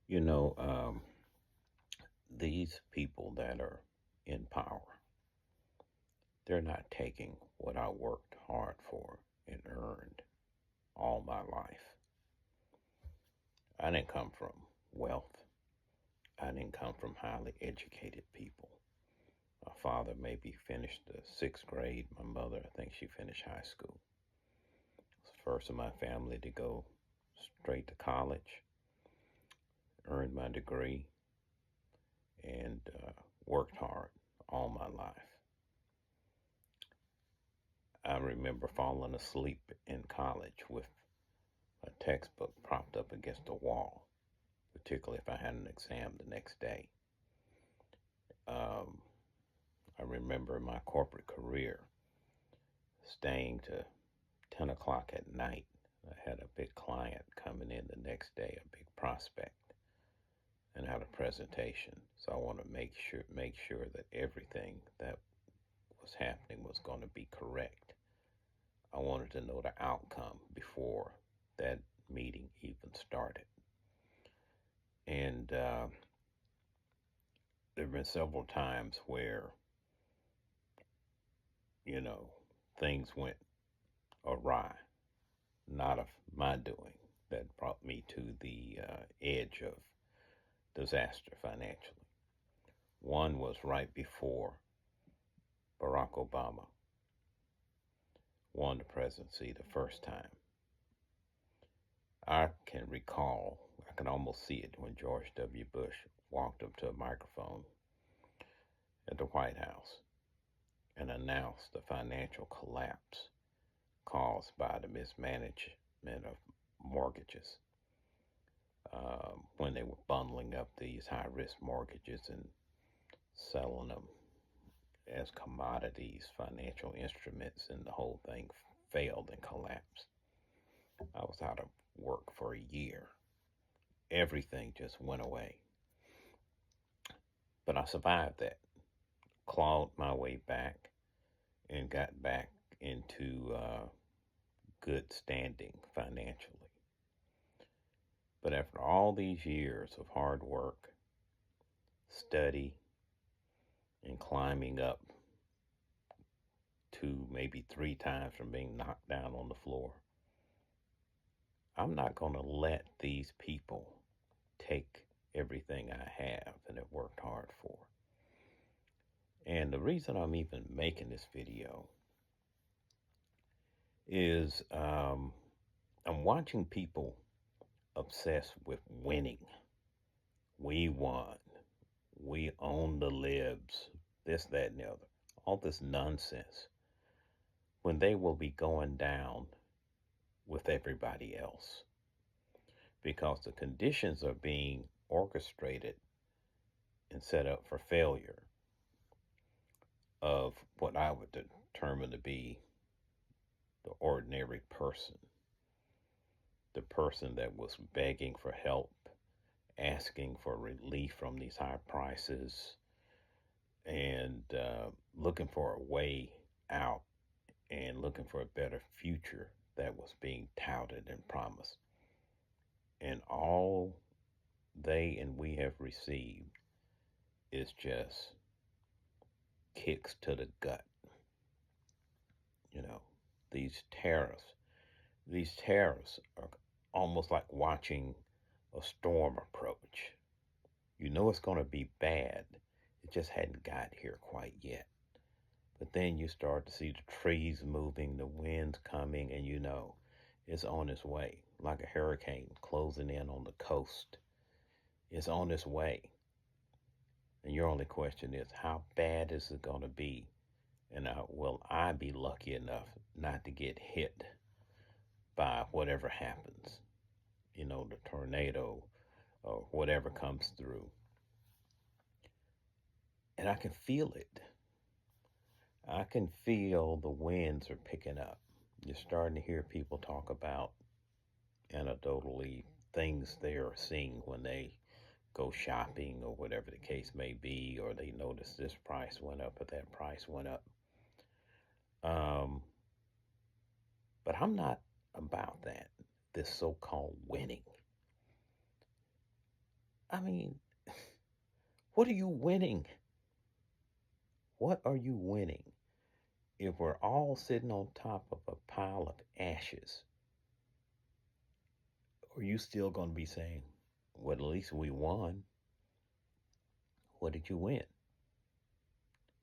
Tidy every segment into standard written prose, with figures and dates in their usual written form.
You know, these people that are in power, they're not taking what I worked hard for and earned all my life. I didn't come from wealth. I didn't come from highly educated people. My father maybe finished the sixth grade. My mother, I think she finished high school. I was the first in my family to go straight to college, earned my degree, and worked hard all my life. I remember falling asleep in college with a textbook propped up against the wall, particularly if I had an exam the next day. Um, I remember my corporate career staying to 10 o'clock at night. I had a big client coming in the next day, a big prospect, and had a presentation. So I want to make sure that everything that was happening was going to be correct. I wanted to know the outcome before that meeting even started. And there have been several times where, you know, things went awry, not of my doing, that brought me to the edge of disaster financially. One was right before Barack Obama won the presidency the first time. I can recall, I can almost see it when George W. Bush walked up to a microphone at the White House and announced the financial collapse caused by the mismanagement of mortgages when they were bundling up these high risk mortgages and selling them as commodities, financial instruments, and the whole thing failed and collapsed. I was out of work for a year. Everything just went away. But I survived that, clawed my way back, and got back into good standing financially. But after all these years of hard work, study, and climbing up two, maybe three times from being knocked down on the floor, I'm not going to let these people take everything I have and have worked hard for. And the reason I'm even making this video is I'm watching people obsessed with winning. We won. We own the libs. This, that, and the other. All this nonsense. When they will be going down with everybody else. Because the conditions are being orchestrated and set up for failure of what I would determine to be the ordinary person. The person that was begging for help, asking for relief from these high prices, and looking for a way out and looking for a better future that was being touted and promised. And all they and we have received is just kicks to the gut. You know, these tariffs, these tariffs are almost like watching a storm approach. You know it's going to be bad. It just hadn't got here quite yet. But then you start to see the trees moving, the winds coming, and you know it's on its way, like a hurricane closing in on the coast. It's on its way. And your only question is, how bad is it going to be? And will I be lucky enough not to get hit by whatever happens? You know, the tornado or whatever comes through. And I can feel it. I can feel the winds are picking up. You're starting to hear people talk about anecdotally things they are seeing when they go shopping or whatever the case may be, or they notice this price went up or that price went up. Um, but I'm not about that, this so called winning. I mean, what are you winning? What are you winning if we're all sitting on top of a pile of ashes? Are you still going to be saying, well, at least we won? What did you win?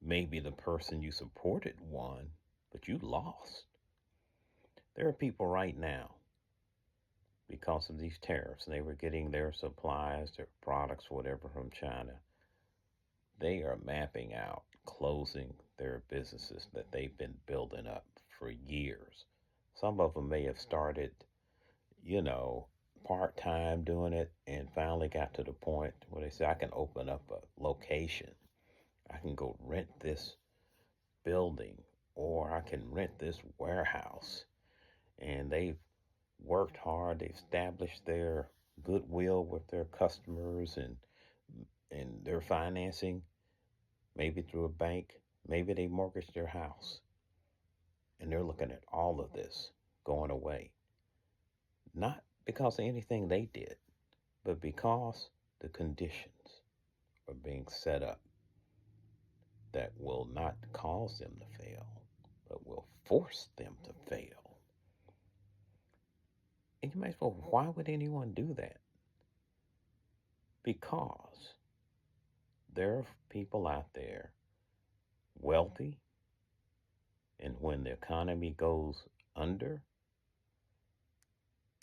Maybe the person you supported won, but you lost. There are people right now, because of these tariffs, they were getting their supplies, their products, whatever, from China. They are mapping out closing their businesses that they've been building up for years. Some of them may have started, you know, part time doing it and finally got to the point where they say, I can open up a location. I can go rent this building or I can rent this warehouse. And they've worked hard, they established their goodwill with their customers and their financing, maybe through a bank, maybe they mortgaged their house. And they're looking at all of this going away. Not because of anything they did, but because the conditions are being set up that will not cause them to fail, but will force them to fail. And you might say, well, why would anyone do that? Because there are people out there wealthy, and when the economy goes under,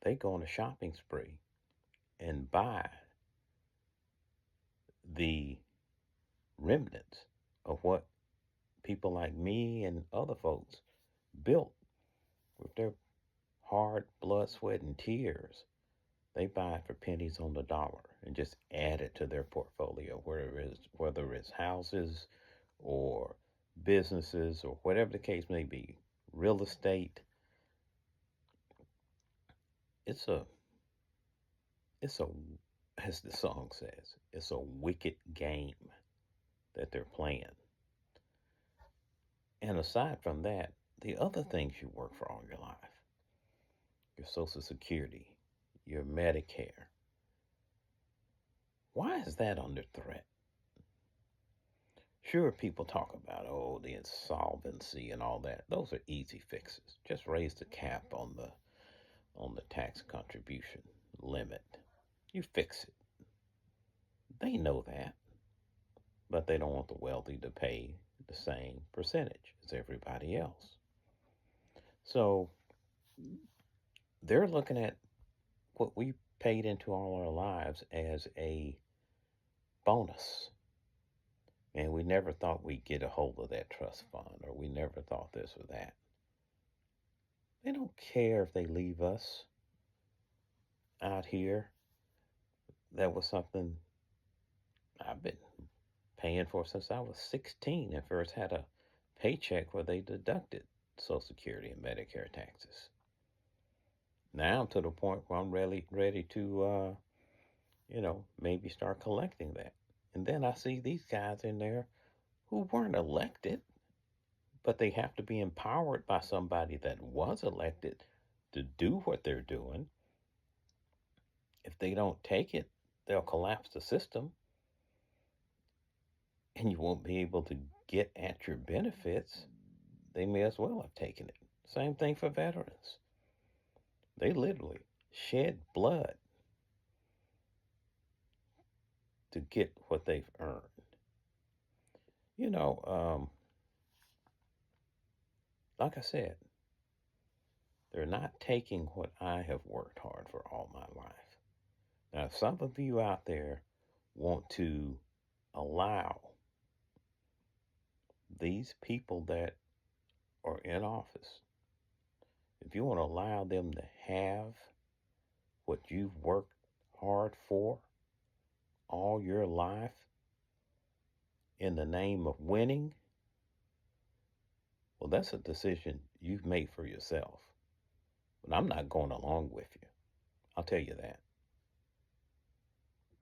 they go on a shopping spree and buy the remnants of what people like me and other folks built with their hard blood, sweat, and tears. They buy it for pennies on the dollar and just add it to their portfolio, whether it's houses or businesses or whatever the case may be, real estate. It's a, it's a, as the song says, it's a wicked game that they're playing. And aside from that, the other things you work for all your life, your Social Security, your Medicare, why is that under threat? Sure, people talk about, oh, the insolvency and all that. Those are easy fixes. Just raise the cap on the tax contribution limit. You fix it. They know that, but they don't want the wealthy to pay the same percentage as everybody else. So they're looking at what we paid into all our lives as a bonus. And we never thought we'd get a hold of that trust fund, or we never thought this or that. They don't care if they leave us out here. That was something I've been paying for since I was 16 and first had a paycheck where they deducted Social Security and Medicare taxes. Now I'm to the point where I'm ready to, maybe start collecting that. And then I see these guys in there who weren't elected, but they have to be empowered by somebody that was elected to do what they're doing. If they don't take it, they'll collapse the system and you won't be able to get at your benefits. They may as well have taken it. Same thing for veterans. They literally shed blood to get what they've earned. Like I said, they're not taking what I have worked hard for all my life. Now, if some of you out there want to allow these people that are in office, if you want to allow them to have what you've worked hard for all your life in the name of winning, well, that's a decision you've made for yourself. But I'm not going along with you. I'll tell you that.